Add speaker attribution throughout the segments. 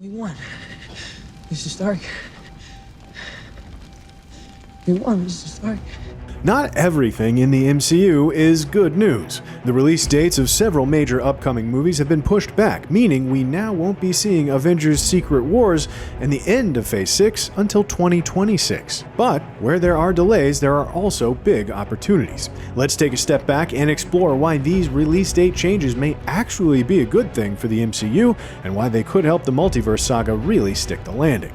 Speaker 1: We won. Mr. Stark. We won, Mr. Stark.
Speaker 2: Not everything in the MCU is good news. The release dates of several major upcoming movies have been pushed back, meaning we now won't be seeing Avengers Secret Wars and the end of Phase 6 until 2026. But where there are delays, there are also big opportunities. Let's take a step back and explore why these release date changes may actually be a good thing for the MCU and why they could help the Multiverse Saga really stick the landing.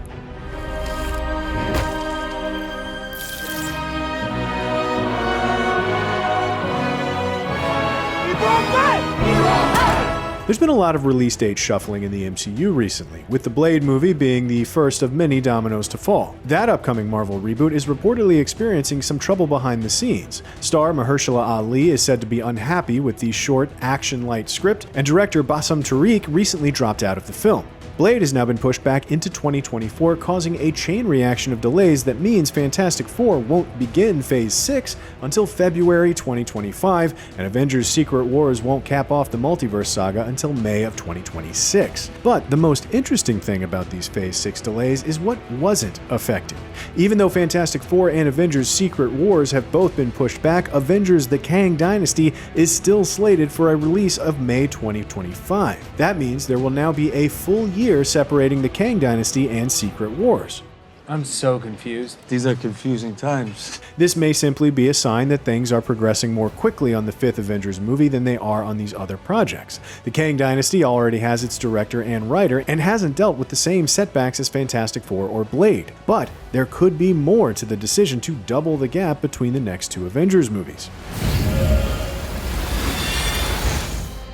Speaker 2: There's been a lot of release date shuffling in the MCU recently, with the Blade movie being the first of many dominoes to fall. That upcoming Marvel reboot is reportedly experiencing some trouble behind the scenes. Star Mahershala Ali is said to be unhappy with the short, action-light script, and director Bassam Tariq recently dropped out of the film. Blade has now been pushed back into 2024, causing a chain reaction of delays that means Fantastic Four won't begin Phase 6 until February 2025, and Avengers Secret Wars won't cap off the Multiverse Saga until May of 2026. But the most interesting thing about these Phase 6 delays is what wasn't affected. Even though Fantastic Four and Avengers Secret Wars have both been pushed back, Avengers The Kang Dynasty is still slated for a release of May 2025. That means there will now be a full year separating the Kang Dynasty and Secret Wars.
Speaker 1: I'm so confused.
Speaker 3: These are confusing times.
Speaker 2: This may simply be a sign that things are progressing more quickly on the fifth Avengers movie than they are on these other projects. The Kang Dynasty already has its director and writer and hasn't dealt with the same setbacks as Fantastic Four or Blade. But there could be more to the decision to double the gap between the next two Avengers movies.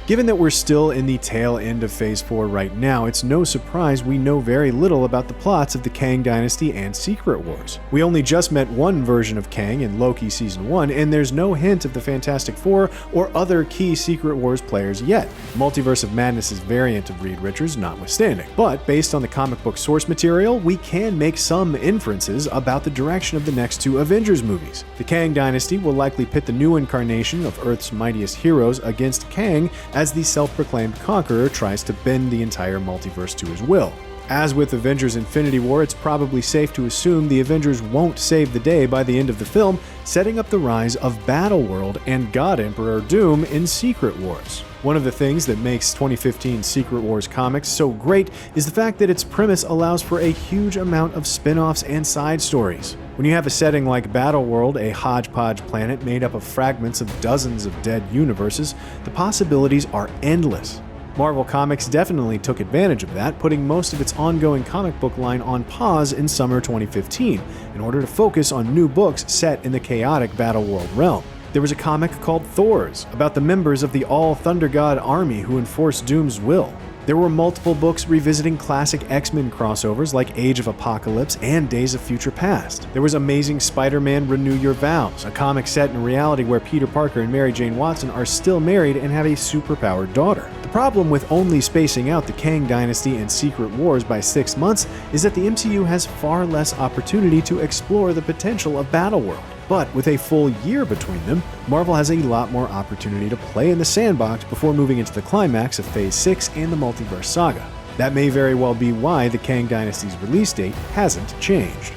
Speaker 2: Given that we're still in the tail end of Phase 4 right now, it's no surprise we know very little about the plots of the Kang Dynasty and Secret Wars. We only just met one version of Kang in Loki Season 1, and there's no hint of the Fantastic Four or other key Secret Wars players yet, Multiverse of Madness' variant of Reed Richards notwithstanding. But based on the comic book source material, we can make some inferences about the direction of the next two Avengers movies. The Kang Dynasty will likely pit the new incarnation of Earth's mightiest heroes against Kang as the self-proclaimed conqueror tries to bend the entire multiverse to his will. As with Avengers Infinity War, it's probably safe to assume the Avengers won't save the day by the end of the film, setting up the rise of Battleworld and God Emperor Doom in Secret Wars. One of the things that makes 2015 Secret Wars comics so great is the fact that its premise allows for a huge amount of spin-offs and side stories. When you have a setting like Battleworld, a hodgepodge planet made up of fragments of dozens of dead universes, the possibilities are endless. Marvel Comics definitely took advantage of that, putting most of its ongoing comic book line on pause in summer 2015 in order to focus on new books set in the chaotic Battleworld realm. There was a comic called Thors, about the members of the All-Thunder God army who enforce Doom's will. There were multiple books revisiting classic X-Men crossovers like Age of Apocalypse and Days of Future Past. There was Amazing Spider-Man Renew Your Vows, a comic set in a reality where Peter Parker and Mary Jane Watson are still married and have a superpowered daughter. The problem with only spacing out the Kang Dynasty and Secret Wars by 6 months is that the MCU has far less opportunity to explore the potential of Battleworld. But with a full year between them, Marvel has a lot more opportunity to play in the sandbox before moving into the climax of Phase 6 and the Multiverse Saga. That may very well be why the Kang Dynasty's release date hasn't changed.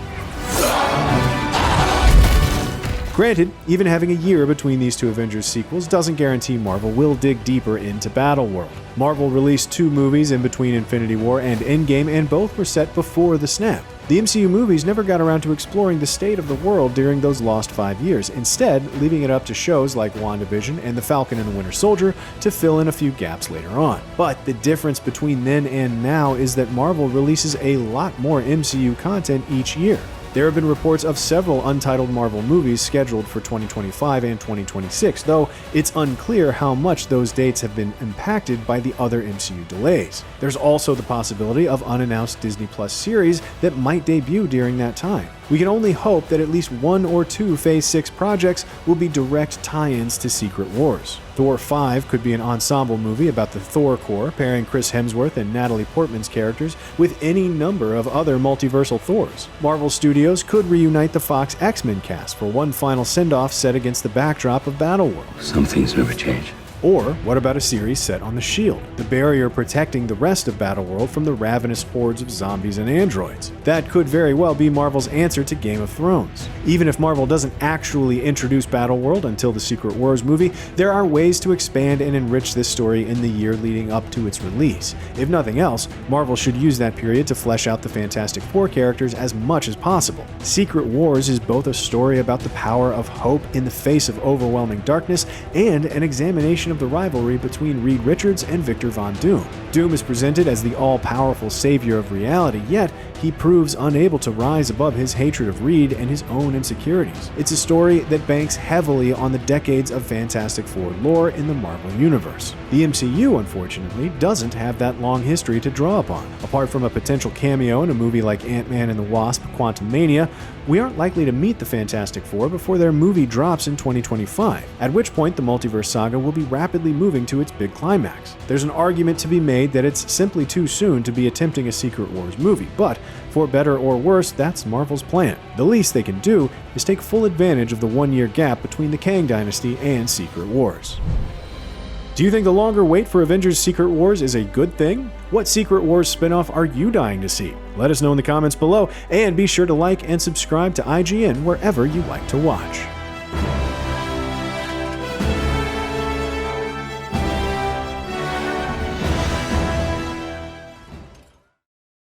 Speaker 2: Granted, even having a year between these two Avengers sequels doesn't guarantee Marvel will dig deeper into Battleworld. Marvel released 2 movies in between Infinity War and Endgame, and both were set before the snap. The MCU movies never got around to exploring the state of the world during those lost 5 years, instead leaving it up to shows like WandaVision and The Falcon and the Winter Soldier to fill in a few gaps later on. But the difference between then and now is that Marvel releases a lot more MCU content each year. There have been reports of several untitled Marvel movies scheduled for 2025 and 2026, though it's unclear how much those dates have been impacted by the other MCU delays. There's also the possibility of unannounced Disney Plus series that might debut during that time. We can only hope that at least 1 or 2 Phase 6 projects will be direct tie-ins to Secret Wars. Thor 5 could be an ensemble movie about the Thor Corps, pairing Chris Hemsworth and Natalie Portman's characters with any number of other multiversal Thors. Marvel Studios could reunite the Fox X-Men cast for one final send-off set against the backdrop of Battleworld.
Speaker 4: Some things never change.
Speaker 2: Or what about a series set on the Shield, the barrier protecting the rest of Battleworld from the ravenous hordes of zombies and androids? That could very well be Marvel's answer to Game of Thrones. Even if Marvel doesn't actually introduce Battleworld until the Secret Wars movie, there are ways to expand and enrich this story in the year leading up to its release. If nothing else, Marvel should use that period to flesh out the Fantastic Four characters as much as possible. Secret Wars is both a story about the power of hope in the face of overwhelming darkness and an examination of the rivalry between Reed Richards and Victor Von Doom. Doom is presented as the all-powerful savior of reality, yet he proves unable to rise above his hatred of Reed and his own insecurities. It's a story that banks heavily on the decades of Fantastic Four lore in the Marvel Universe. The MCU, unfortunately, doesn't have that long history to draw upon. Apart from a potential cameo in a movie like Ant-Man and the Wasp: Quantumania, we aren't likely to meet the Fantastic Four before their movie drops in 2025, at which point the Multiverse Saga will be rapidly moving to its big climax. There's an argument to be made that it's simply too soon to be attempting a Secret Wars movie, but for better or worse, that's Marvel's plan. The least they can do is take full advantage of the one-year gap between the Kang Dynasty and Secret Wars. Do you think the longer wait for Avengers Secret Wars is a good thing? What Secret Wars spinoff are you dying to see? Let us know in the comments below, and be sure to like and subscribe to IGN wherever you like to watch.